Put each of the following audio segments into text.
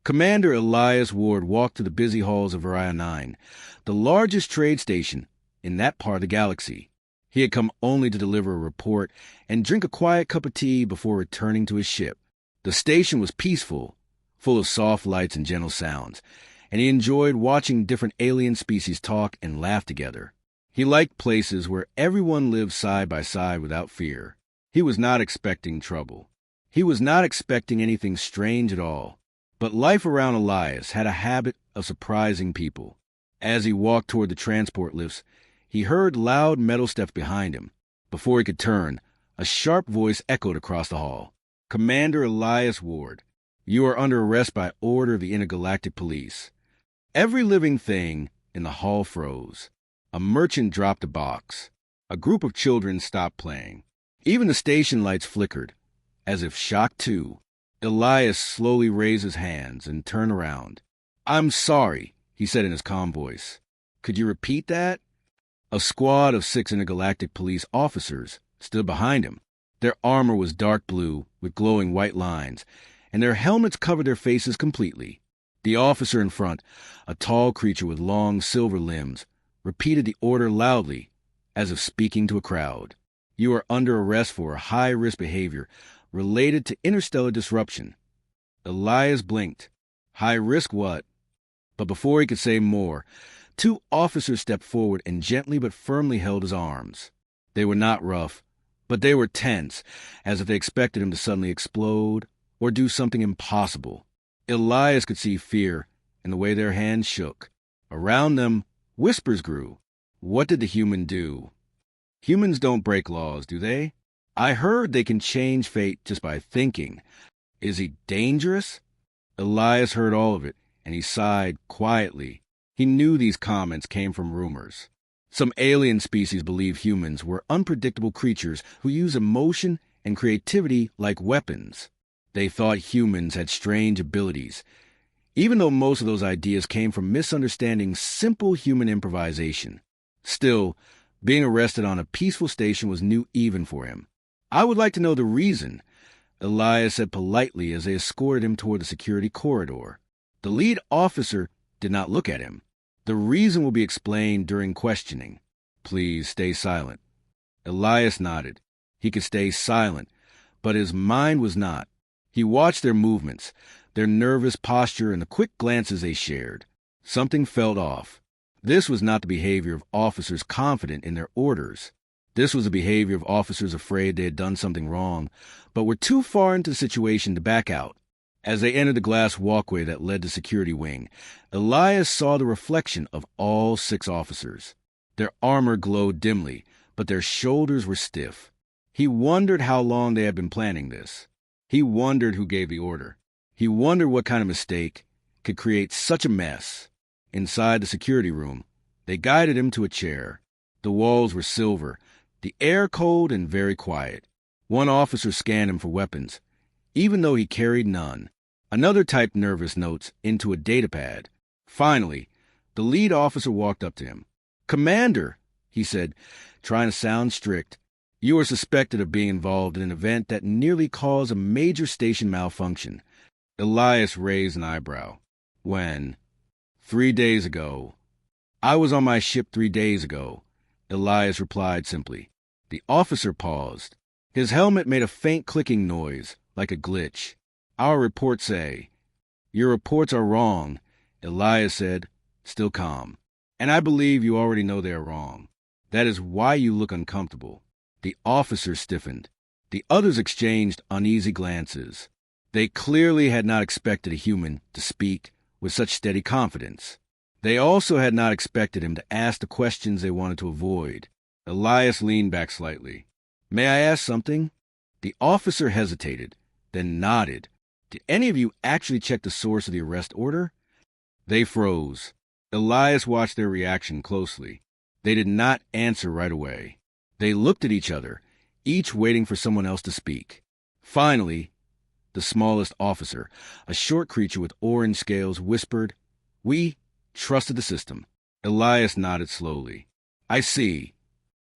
Commander Elias Ward walked to the busy halls of Orion 9, the largest trade station in that part of the galaxy. He had come only to deliver a report and drink a quiet cup of tea before returning to his ship. The station was peaceful, full of soft lights and gentle sounds, and he enjoyed watching different alien species talk and laugh together. He liked places where everyone lived side by side without fear. He was not expecting trouble. He was not expecting anything strange at all. But life around Elias had a habit of surprising people. As he walked toward the transport lifts, he heard loud metal steps behind him. Before he could turn, a sharp voice echoed across the hall. "Commander Elias Ward, you are under arrest by order of the Intergalactic Police." Every living thing in the hall froze. A merchant dropped a box. A group of children stopped playing. Even the station lights flickered, as if shocked too. Elias slowly raised his hands and turned around. "I'm sorry," he said in his calm voice. "Could you repeat that?" A squad of 6 Intergalactic Police officers stood behind him. Their armor was dark blue with glowing white lines, and their helmets covered their faces completely. The officer in front, a tall creature with long silver limbs, repeated the order loudly, as if speaking to a crowd. "You are under arrest for high-risk behavior related to interstellar disruption." Elias blinked. High risk what? But before he could say more, 2 officers stepped forward and gently but firmly held his arms. They were not rough, but they were tense, as if they expected him to suddenly explode or do something impossible. Elias could see fear in the way their hands shook. Around them, whispers grew. What did the human do? Humans don't break laws, do they? I heard they can change fate just by thinking. Is he dangerous? Elias heard all of it, and he sighed quietly. He knew these comments came from rumors. Some alien species believed humans were unpredictable creatures who use emotion and creativity like weapons. They thought humans had strange abilities, even though most of those ideas came from misunderstanding simple human improvisation. Still, being arrested on a peaceful station was new even for him. "I would like to know the reason," Elias said politely as they escorted him toward the security corridor. The lead officer did not look at him. "The reason will be explained during questioning. Please stay silent." Elias nodded. He could stay silent, but his mind was not. He watched their movements, their nervous posture, and the quick glances they shared. Something felt off. This was not the behavior of officers confident in their orders. This was the behavior of officers afraid they had done something wrong, but were too far into the situation to back out. As they entered the glass walkway that led to security wing, Elias saw the reflection of all 6 officers. Their armor glowed dimly, but their shoulders were stiff. He wondered how long they had been planning this. He wondered who gave the order. He wondered what kind of mistake could create such a mess. Inside the security room, they guided him to a chair. The walls were silver, the air cold and very quiet. One officer scanned him for weapons, even though he carried none. Another typed nervous notes into a datapad. Finally, the lead officer walked up to him. "Commander," he said, trying to sound strict, "you are suspected of being involved in an event that nearly caused a major station malfunction." Elias raised an eyebrow. "When?" 3 days ago. "I was on my ship 3 days ago," Elias replied simply. The officer paused. His helmet made a faint clicking noise, like a glitch. "Our reports say." "Your reports are wrong," Elias said, still calm. "And I believe you already know they are wrong. That is why you look uncomfortable." The officer stiffened. The others exchanged uneasy glances. They clearly had not expected a human to speak with such steady confidence. They also had not expected him to ask the questions they wanted to avoid. Elias leaned back slightly. "May I ask something?" The officer hesitated, then nodded. "Did any of you actually check the source of the arrest order?" They froze. Elias watched their reaction closely. They did not answer right away. They looked at each other, each waiting for someone else to speak. Finally, the smallest officer, a short creature with orange scales, whispered, "We trusted the system." Elias nodded slowly. "I see."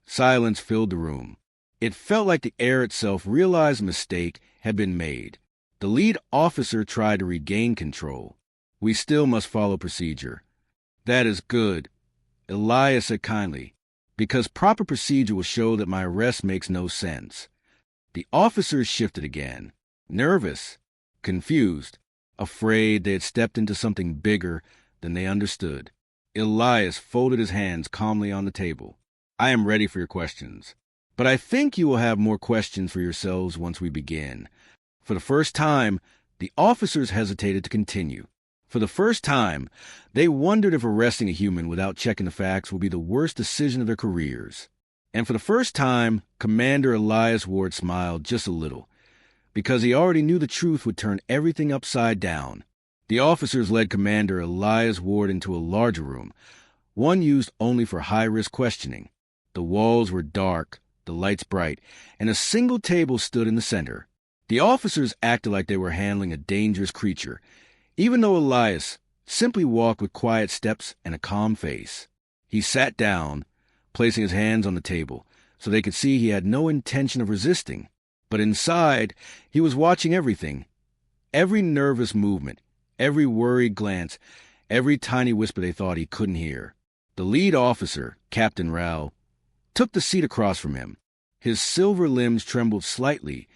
Silence filled the room. It felt like the air itself realized a mistake had been made. The lead officer tried to regain control. We still must follow procedure. That is good, Elias said kindly, because proper procedure will show that my arrest makes no sense. The officers shifted again, nervous, confused, afraid they had stepped into something bigger than they understood. Elias folded his hands calmly on the table. I am ready for your questions, but I think you will have more questions for yourselves once we begin. For the first time, the officers hesitated to continue. For the first time, they wondered if arresting a human without checking the facts would be the worst decision of their careers. And for the first time, Commander Elias Ward smiled just a little, because he already knew the truth would turn everything upside down. The officers led Commander Elias Ward into a larger room, one used only for high-risk questioning. The walls were dark, the lights bright, and a single table stood in the center. The officers acted like they were handling a dangerous creature, even though Elias simply walked with quiet steps and a calm face. He sat down, placing his hands on the table, so they could see he had no intention of resisting. But inside, he was watching everything. Every nervous movement, every worried glance, every tiny whisper they thought he couldn't hear. The lead officer, Captain Rao, took the seat across from him. His silver limbs trembled slightly,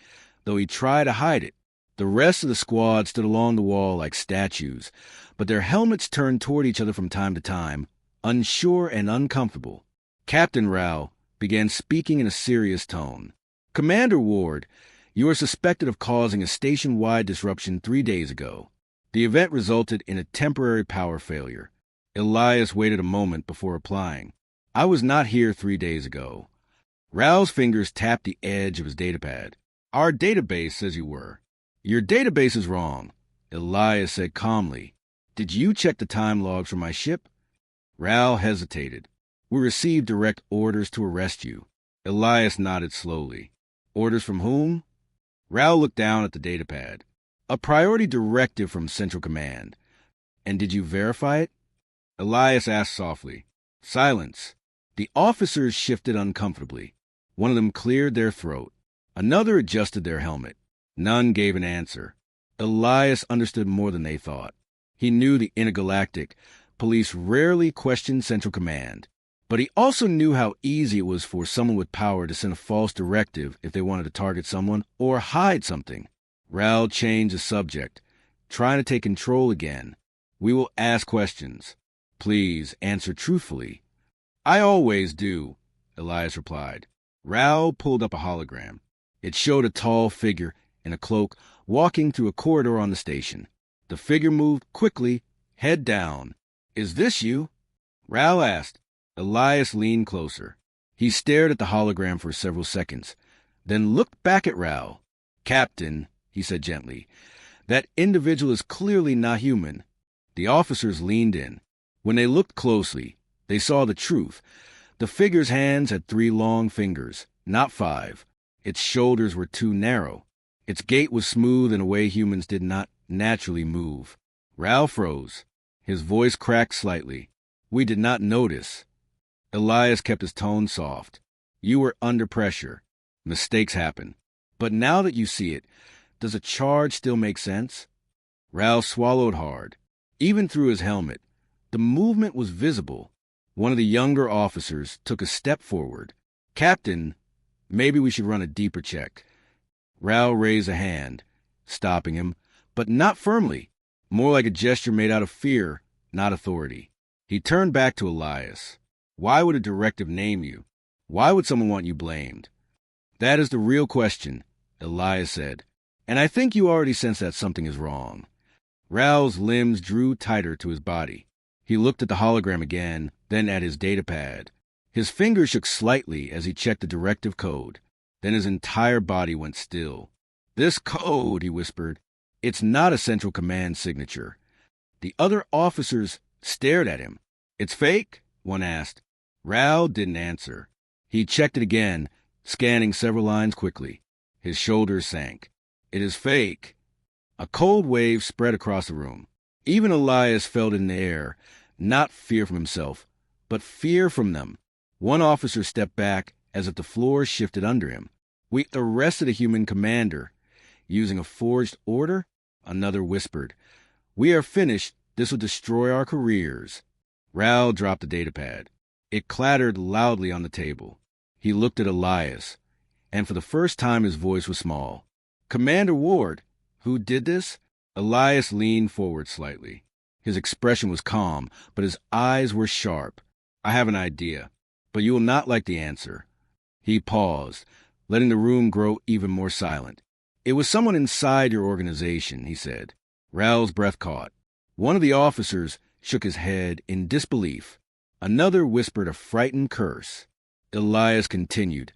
though he tried to hide it. The rest of the squad stood along the wall like statues, but their helmets turned toward each other from time to time, unsure and uncomfortable. Captain Rao began speaking in a serious tone. Commander Ward, you are suspected of causing a station-wide disruption 3 days ago. The event resulted in a temporary power failure. Elias waited a moment before replying. I was not here 3 days ago. Rao's fingers tapped the edge of his datapad. Our database says you were. Your database is wrong, Elias said calmly. Did you check the time logs from my ship? Rao hesitated. We received direct orders to arrest you. Elias nodded slowly. Orders from whom? Rao looked down at the datapad. A priority directive from Central Command. And did you verify it? Elias asked softly. Silence. The officers shifted uncomfortably. One of them cleared their throat. Another adjusted their helmet. None gave an answer. Elias understood more than they thought. He knew the Intergalactic police rarely questioned Central Command, but he also knew how easy it was for someone with power to send a false directive if they wanted to target someone or hide something. Rao changed the subject, trying to take control again. We will ask questions. Please answer truthfully. I always do, Elias replied. Rao pulled up a hologram. It showed a tall figure in a cloak walking through a corridor on the station. The figure moved quickly, head down. Is this you? Rao asked. Elias leaned closer. He stared at the hologram for several seconds, then looked back at Rao. Captain, he said gently, that individual is clearly not human. The officers leaned in. When they looked closely, they saw the truth. The figure's hands had 3 long fingers, not 5. Its shoulders were too narrow. Its gait was smooth in a way humans did not naturally move. Rao froze. His voice cracked slightly. We did not notice. Elias kept his tone soft. You were under pressure. Mistakes happen. But now that you see it, does a charge still make sense? Rao swallowed hard. Even through his helmet, the movement was visible. One of the younger officers took a step forward. Captain, maybe we should run a deeper check. Rao raised a hand, stopping him, but not firmly, more like a gesture made out of fear, not authority. He turned back to Elias. Why would a directive name you? Why would someone want you blamed? That is the real question, Elias said, and I think you already sense that something is wrong. Rao's limbs drew tighter to his body. He looked at the hologram again, then at his datapad. His fingers shook slightly as he checked the directive code. Then his entire body went still. This code, he whispered, it's not a Central Command signature. The other officers stared at him. It's fake? One asked. Rao didn't answer. He checked it again, scanning several lines quickly. His shoulders sank. It is fake. A cold wave spread across the room. Even Elias felt it in the air, not fear from himself, but fear from them. One officer stepped back as if the floor shifted under him. We arrested a human commander. Using a forged order? Another whispered. We are finished, This will destroy our careers. Ral dropped the datapad. It clattered loudly on the table. He looked at Elias, and for the first time his voice was small. Commander Ward, who did this? Elias leaned forward slightly. His expression was calm, but his eyes were sharp. I have an idea, but you will not like the answer. He paused, letting the room grow even more silent. It was someone inside your organization, he said. Ral's breath caught. One of the officers shook his head in disbelief. Another whispered a frightened curse. Elias continued.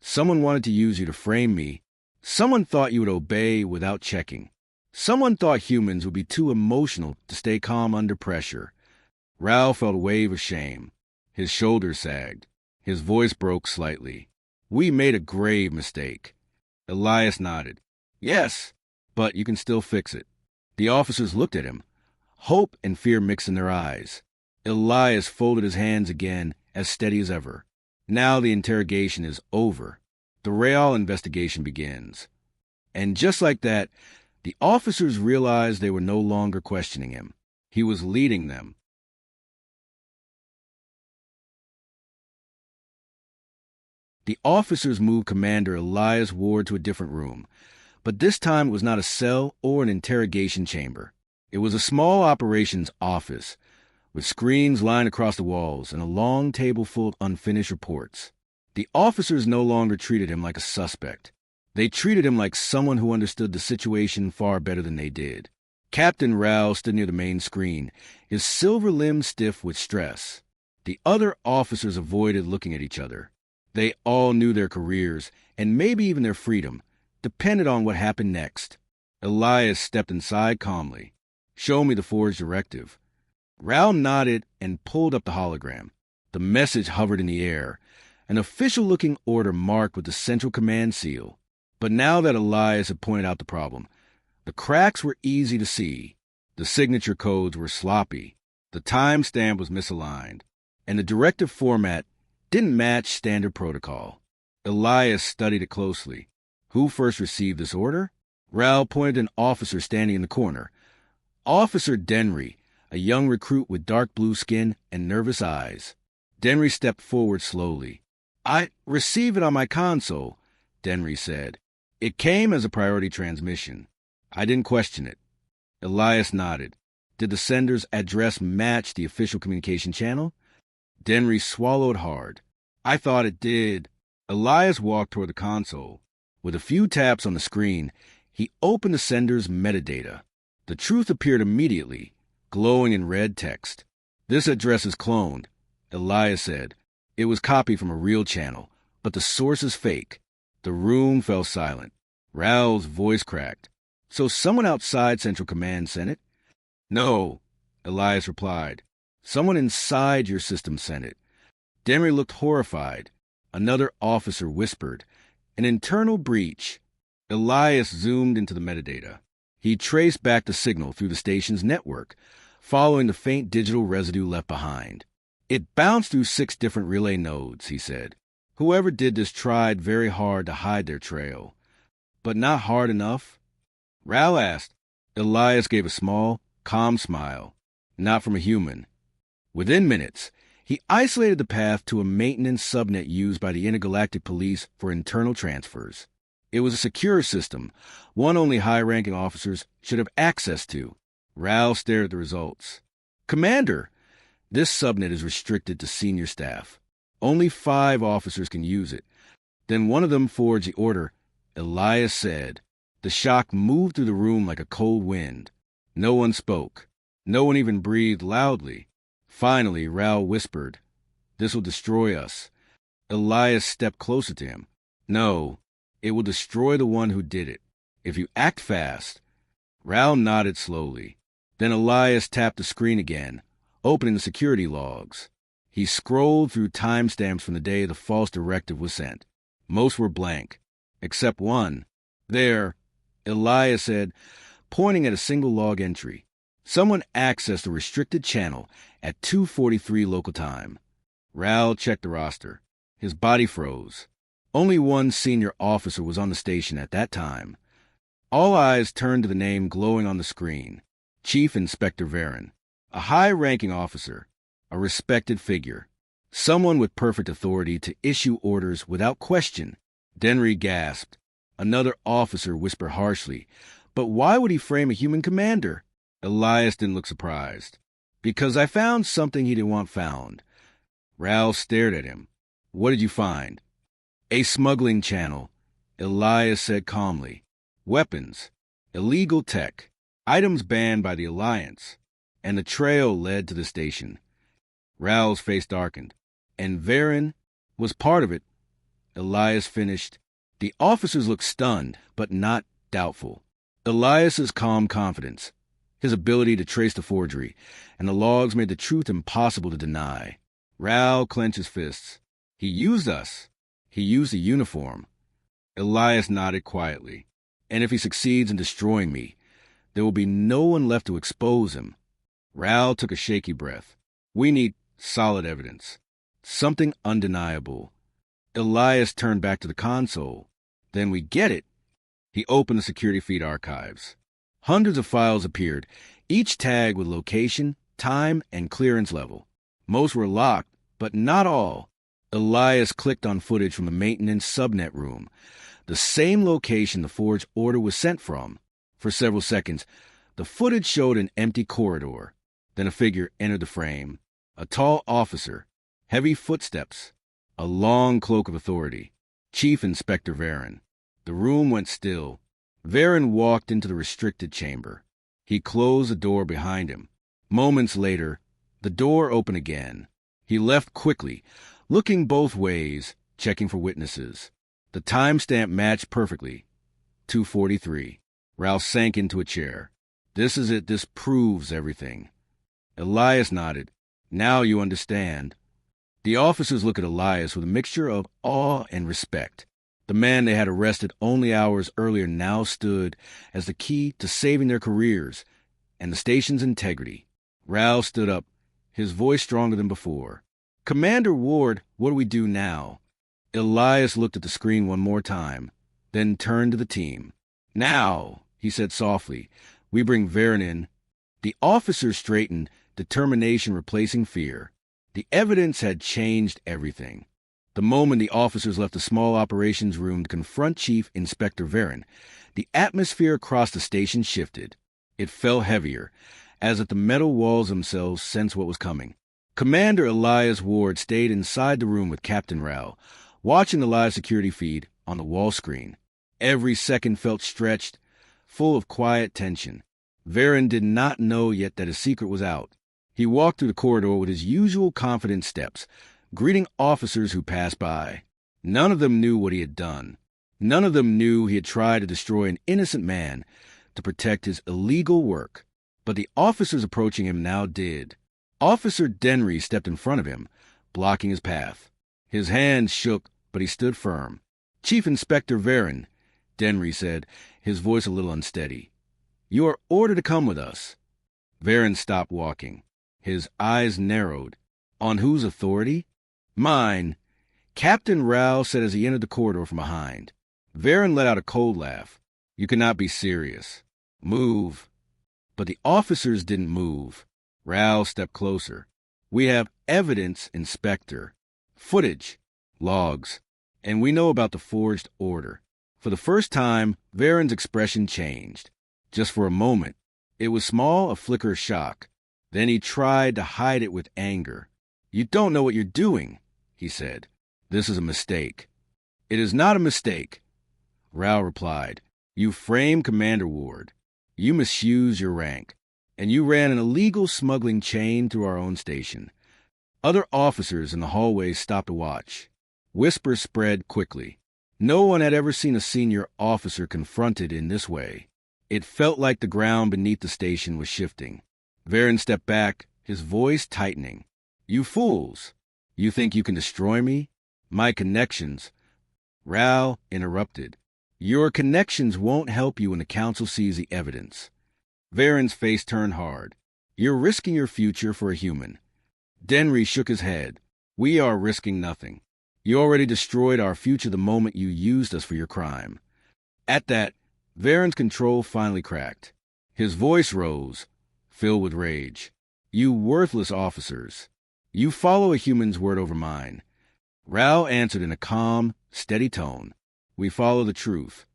Someone wanted to use you to frame me. Someone thought you would obey without checking. Someone thought humans would be too emotional to stay calm under pressure. Ral felt a wave of shame. His shoulders sagged. His voice broke slightly. We made a grave mistake. Elias nodded. Yes, but you can still fix it. The officers looked at him. Hope and fear mixed in their eyes. Elias folded his hands again, as steady as ever. Now the interrogation is over. The Real investigation begins. And just like that, the officers realized they were no longer questioning him. He was leading them. The officers moved Commander Elias Ward to a different room, but this time it was not a cell or an interrogation chamber. It was a small operations office, with screens lined across the walls and a long table full of unfinished reports. The officers no longer treated him like a suspect. They treated him like someone who understood the situation far better than they did. Captain Rao stood near the main screen, his silver limbs stiff with stress. The other officers avoided looking at each other. They all knew their careers, and maybe even their freedom, depended on what happened next. Elias stepped inside calmly. Show me the forged directive. Rao nodded and pulled up the hologram. The message hovered in the air, an official-looking order marked with the Central Command seal. But now that Elias had pointed out the problem, the cracks were easy to see. The signature codes were sloppy, the timestamp was misaligned, and the directive format didn't match standard protocol. Elias studied it closely. Who first received this order? Rao pointed an officer standing in the corner. Officer Denry, a young recruit with dark blue skin and nervous eyes. Denry stepped forward slowly. I received it on my console, Denry said. It came as a priority transmission. I didn't question it. Elias nodded. Did the sender's address match the official communication channel? Denry swallowed hard. I thought it did. Elias walked toward the console. With a few taps on the screen, he opened the sender's metadata. The truth appeared immediately, glowing in red text. This address is cloned, Elias said. It was copied from a real channel, but the source is fake. The room fell silent. Raoul's voice cracked. So someone outside Central Command sent it? No, Elias replied. Someone inside your system sent it. Denry looked horrified. Another officer whispered. An internal breach. Elias zoomed into the metadata. He traced back the signal through the station's network, following the faint digital residue left behind. It bounced through 6 different relay nodes, he said. Whoever did this tried very hard to hide their trail. But not hard enough? Rao asked. Elias gave a small, calm smile. Not from a human. Within minutes, he isolated the path to a maintenance subnet used by the Intergalactic police for internal transfers. It was a secure system, one only high-ranking officers should have access to. Rao stared at the results. Commander, this subnet is restricted to senior staff. Only 5 officers can use it. Then one of them forged the order. Elias said. The shock moved through the room like a cold wind. No one spoke. No one even breathed loudly. Finally, Rao whispered, This will destroy us. Elias stepped closer to him. No, it will destroy the one who did it. If you act fast. Rao nodded slowly. Then Elias tapped the screen again, opening the security logs. He scrolled through timestamps from the day the false directive was sent. Most were blank, except one. There, Elias said, pointing at a single log entry. Someone accessed a restricted channel at 2:43 local time. Rao checked the roster. His body froze. Only one senior officer was on the station at that time. All eyes turned to the name glowing on the screen. Chief Inspector Varen, a high-ranking officer, a respected figure, someone with perfect authority to issue orders without question. Denry gasped. Another officer whispered harshly, "But why would he frame a human commander?" Elias didn't look surprised. "Because I found something he didn't want found." Ral stared at him. "What did you find?" "A smuggling channel," Elias said calmly. "Weapons, illegal tech, items banned by the Alliance, and the trail led to the station." Ral's face darkened. "And Varen was part of it," Elias finished. The officers looked stunned, but not doubtful. Elias's calm confidence, his ability to trace the forgery, and the logs made the truth impossible to deny. Ral clenched his fists. "He used us. He used the uniform." Elias nodded quietly. "And if he succeeds in destroying me, there will be no one left to expose him." Ral took a shaky breath. "We need solid evidence. Something undeniable." Elias turned back to the console. "Then we get it." He opened the security feed archives. Hundreds of files appeared, each tagged with location, time, and clearance level. Most were locked, but not all. Elias clicked on footage from the maintenance subnet room, the same location the forged order was sent from. For several seconds, the footage showed an empty corridor. Then a figure entered the frame. A tall officer, heavy footsteps, a long cloak of authority. Chief Inspector Varen. The room went still. Varen walked into the restricted chamber. He closed the door behind him. Moments later, the door opened again. He left quickly, looking both ways, checking for witnesses. The timestamp matched perfectly. 2:43. Ralph sank into a chair. "This is it. This proves everything." Elias nodded. "Now you understand." The officers looked at Elias with a mixture of awe and respect. The man they had arrested only hours earlier now stood as the key to saving their careers and the station's integrity. Ralph stood up, his voice stronger than before. "Commander Ward, what do we do now?" Elias looked at the screen one more time, then turned to the team. "Now," he said softly, "we bring Varen in." The officers straightened, determination replacing fear. The evidence had changed everything. The moment the officers left the small operations room to confront Chief Inspector Varen, the atmosphere across the station shifted. It felt heavier, as if the metal walls themselves sensed what was coming. Commander Elias Ward stayed inside the room with Captain Rao, watching the live security feed on the wall screen. Every second felt stretched, full of quiet tension. Varen did not know yet that his secret was out. He walked through the corridor with his usual confident steps, greeting officers who passed by. None of them knew what he had done. None of them knew he had tried to destroy an innocent man to protect his illegal work. But the officers approaching him now did. Officer Denry stepped in front of him, blocking his path. His hands shook, but he stood firm. "Chief Inspector Varen," Denry said, his voice a little unsteady. "You are ordered to come with us." Varen stopped walking. His eyes narrowed. "On whose authority?" "Mine," Captain Rao said as he entered the corridor from behind. Varen let out a cold laugh. "You cannot be serious. Move." But the officers didn't move. Rao stepped closer. "We have evidence, Inspector. Footage. Logs. And we know about the forged order." For the first time, Varen's expression changed. Just for a moment. It was small, a flicker of shock. Then he tried to hide it with anger. "You don't know what you're doing," he said. "This is a mistake." "It is not a mistake," Rao replied. "You framed Commander Ward. You misused your rank. And you ran an illegal smuggling chain through our own station." Other officers in the hallway stopped to watch. Whispers spread quickly. No one had ever seen a senior officer confronted in this way. It felt like the ground beneath the station was shifting. Varen stepped back, his voice tightening. "You fools! You think you can destroy me? My connections—" Rao interrupted. "Your connections won't help you when the council sees the evidence." Varen's face turned hard. "You're risking your future for a human." Denry shook his head. "We are risking nothing. You already destroyed our future the moment you used us for your crime." At that, Varen's control finally cracked. His voice rose. filled with rage. "You worthless officers. You follow a human's word over mine." Rao answered in a calm, steady tone. "We follow the truth."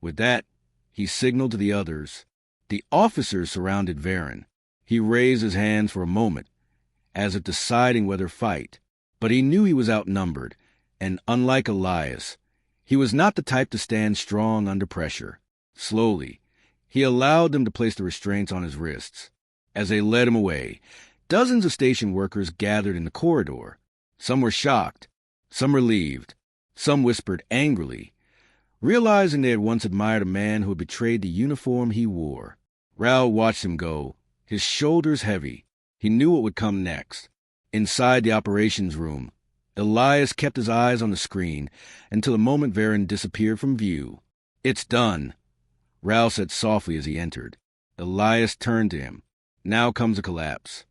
With that, he signaled to the others. The officers surrounded Varen. He raised his hands for a moment, as if deciding whether to fight. But he knew he was outnumbered, and unlike Elias, he was not the type to stand strong under pressure. Slowly, he allowed them to place the restraints on his wrists. As they led him away, dozens of station workers gathered in the corridor. Some were shocked, some relieved, some whispered angrily, realizing they had once admired a man who had betrayed the uniform he wore. Rao watched him go, his shoulders heavy. He knew what would come next. Inside the operations room, Elias kept his eyes on the screen until the moment Varen disappeared from view. "It's done," Rao said softly as he entered. Elias turned to him. "Now comes a collapse."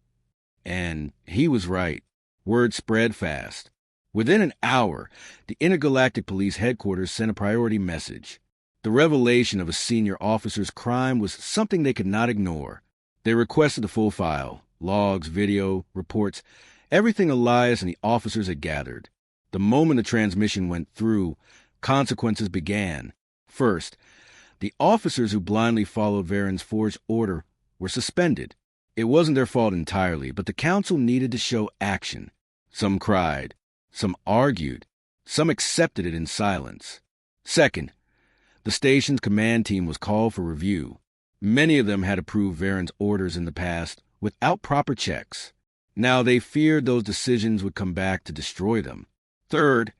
And he was right. Word spread fast. Within an hour, the Intergalactic Police Headquarters sent a priority message. The revelation of a senior officer's crime was something they could not ignore. They requested the full file, logs, video, reports, everything Elias and the officers had gathered. The moment the transmission went through, consequences began. First, the officers who blindly followed Varen's forged order were suspended. It wasn't their fault entirely, but the council needed to show action. Some cried, some argued, some accepted it in silence. Second, the station's command team was called for review. Many of them had approved Varen's orders in the past without proper checks. Now they feared those decisions would come back to destroy them. Third,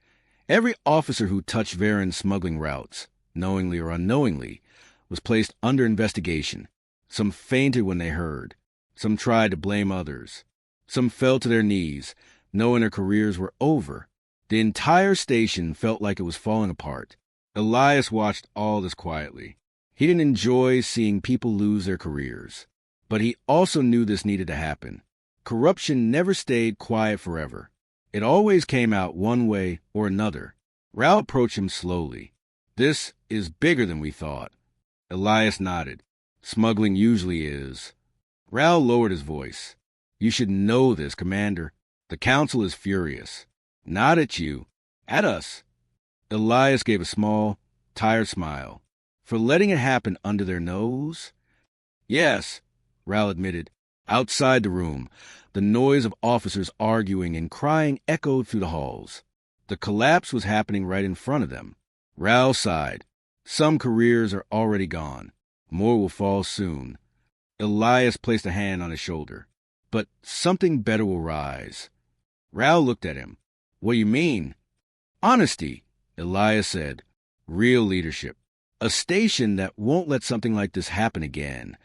every officer who touched Varen's smuggling routes, knowingly or unknowingly, was placed under investigation. Some fainted when they heard. Some tried to blame others. Some fell to their knees, knowing their careers were over. The entire station felt like it was falling apart. Elias watched all this quietly. He didn't enjoy seeing people lose their careers. But he also knew this needed to happen. Corruption never stayed quiet forever. It always came out one way or another. Rao approached him slowly. "This is bigger than we thought." Elias nodded. "Smuggling usually is." Rao lowered his voice. "You should know this, Commander. The Council is furious. Not at you. At us." Elias gave a small, tired smile. "For letting it happen under their nose?" "Yes," Rao admitted. Outside the room, the noise of officers arguing and crying echoed through the halls. The collapse was happening right in front of them. Rao sighed. Some careers are already gone. More will fall soon. Elias placed a hand on his shoulder. "But something better will rise." Rao looked at him. "What do you mean?" "Honesty," Elias said. "Real leadership. A station that won't let something like this happen again."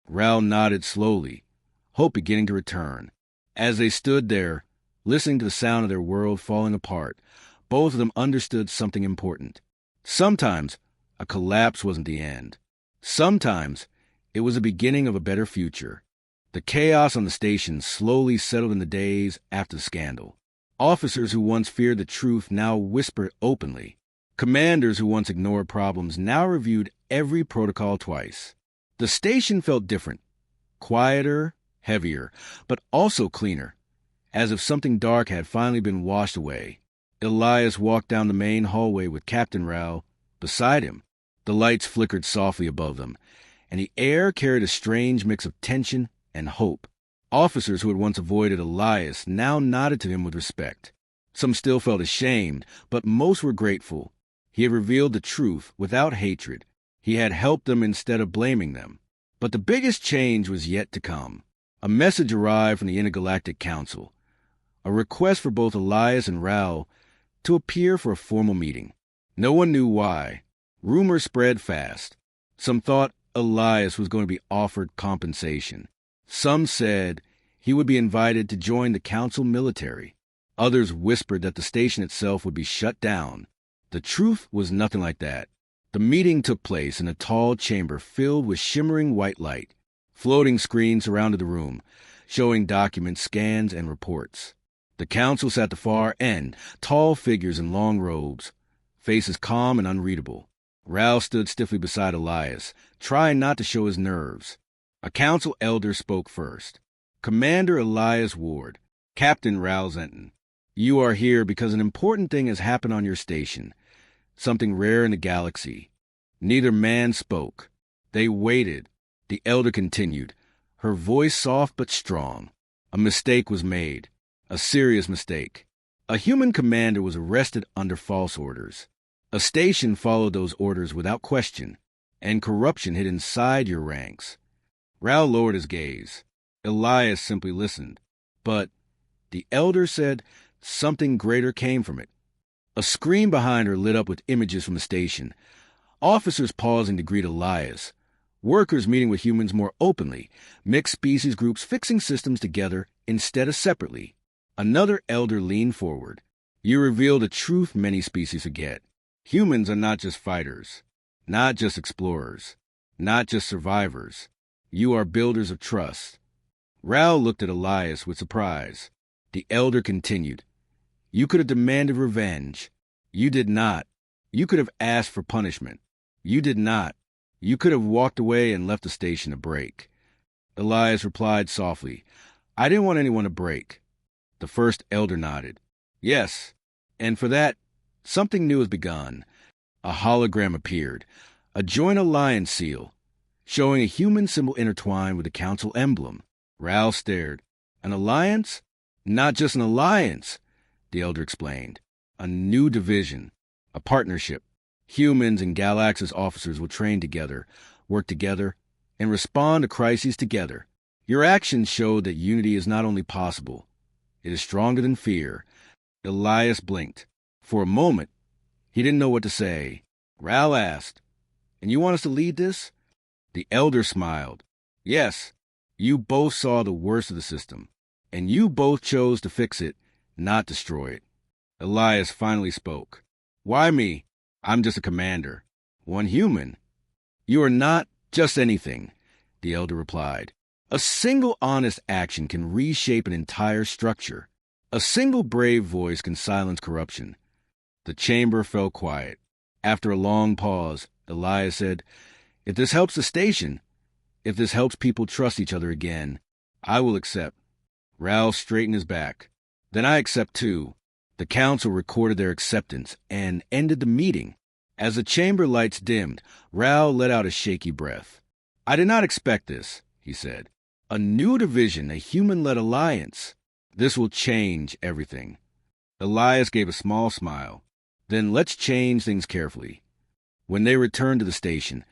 Rao nodded slowly, hope beginning to return. As they stood there, listening to the sound of their world falling apart, both of them understood something important. Sometimes a collapse wasn't the end. Sometimes it was the beginning of a better future. The chaos on the station slowly settled in the days after the scandal. Officers who once feared the truth now whispered openly. Commanders who once ignored problems now reviewed every protocol twice. The station felt different, quieter, heavier, but also cleaner, as if something dark had finally been washed away. Elias walked down the main hallway with Captain Rao beside him. The lights flickered softly above them, and the air carried a strange mix of tension and hope. Officers who had once avoided Elias now nodded to him with respect. Some still felt ashamed, but most were grateful. He had revealed the truth without hatred. He had helped them instead of blaming them. But the biggest change was yet to come. A message arrived from the Intergalactic Council, a request for both Elias and Rao to appear for a formal meeting. No one knew why. Rumors spread fast. Some thought Elias was going to be offered compensation. Some said he would be invited to join the council military. Others whispered that the station itself would be shut down. The truth was nothing like that. The meeting took place in a tall chamber filled with shimmering white light. Floating screens surrounded the room, showing documents, scans, and reports. The council sat at the far end, tall figures in long robes, faces calm and unreadable. Rao stood stiffly beside Elias, trying not to show his nerves. A council elder spoke first. Commander Elias Ward, Captain Raoul Zenton, you are here because an important thing has happened on your station, something rare in the galaxy. Neither man spoke. They waited. The elder continued, her voice soft but strong. A mistake was made. A serious mistake. A human commander was arrested under false orders. A station followed those orders without question, and corruption hid inside your ranks. Raoul lowered his gaze. Elias simply listened. But, the elder said, something greater came from it. A screen behind her lit up with images from the station. Officers pausing to greet Elias. Workers meeting with humans more openly. Mixed species groups fixing systems together instead of separately. Another elder leaned forward. You revealed a truth many species forget. Humans are not just fighters, not just explorers, not just survivors. You are builders of trust. Raoul looked at Elias with surprise. The elder continued. You could have demanded revenge. You did not. You could have asked for punishment. You did not. You could have walked away and left the station to break. Elias replied softly, I didn't want anyone to break. The first elder nodded. Yes, and for that, something new has begun. A hologram appeared, a joint alliance seal, showing a human symbol intertwined with the council emblem. Raoul stared. An alliance? Not just an alliance, the elder explained. A new division, a partnership. Humans and Galaxis officers will train together, work together, and respond to crises together. Your actions showed that unity is not only possible, it is stronger than fear. Elias blinked. For a moment, he didn't know what to say. Raoul asked, And you want us to lead this? The elder smiled. Yes, you both saw the worst of the system, and you both chose to fix it, not destroy it. Elias finally spoke. Why me? I'm just a commander. One human. You are not just anything, the elder replied. A single honest action can reshape an entire structure. A single brave voice can silence corruption. The chamber fell quiet. After a long pause, Elias said, If this helps the station, if this helps people trust each other again, I will accept. Raoul straightened his back. Then I accept too. The council recorded their acceptance and ended the meeting. As the chamber lights dimmed, Raoul let out a shaky breath. I did not expect this, he said. A new division, a human-led alliance. This will change everything. Elias gave a small smile. Then let's change things carefully. When they returned to the station,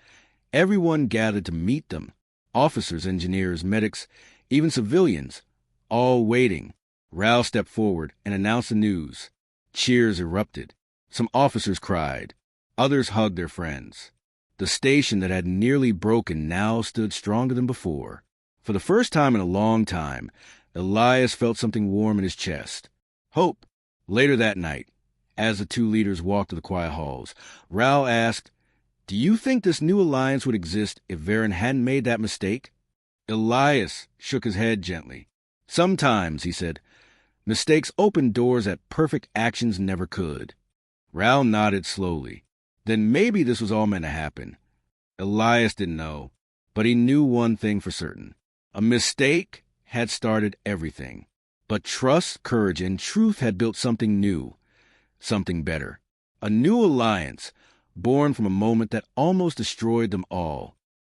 everyone gathered to meet them. Officers, engineers, medics, even civilians, all waiting. Raoul stepped forward and announced the news. Cheers erupted. Some officers cried. Others hugged their friends. The station that had nearly broken now stood stronger than before. For the first time in a long time, Elias felt something warm in his chest. Hope. Later that night, as the two leaders walked to the quiet halls, Raoul asked, Do you think this new alliance would exist if Varen hadn't made that mistake? Elias shook his head gently. Sometimes, he said, mistakes open doors that perfect actions never could. Raoul nodded slowly. Then maybe this was all meant to happen. Elias didn't know, but he knew one thing for certain. A mistake had started everything. But trust, courage, and truth had built something new, something better. A new alliance, born from a moment that almost destroyed them all.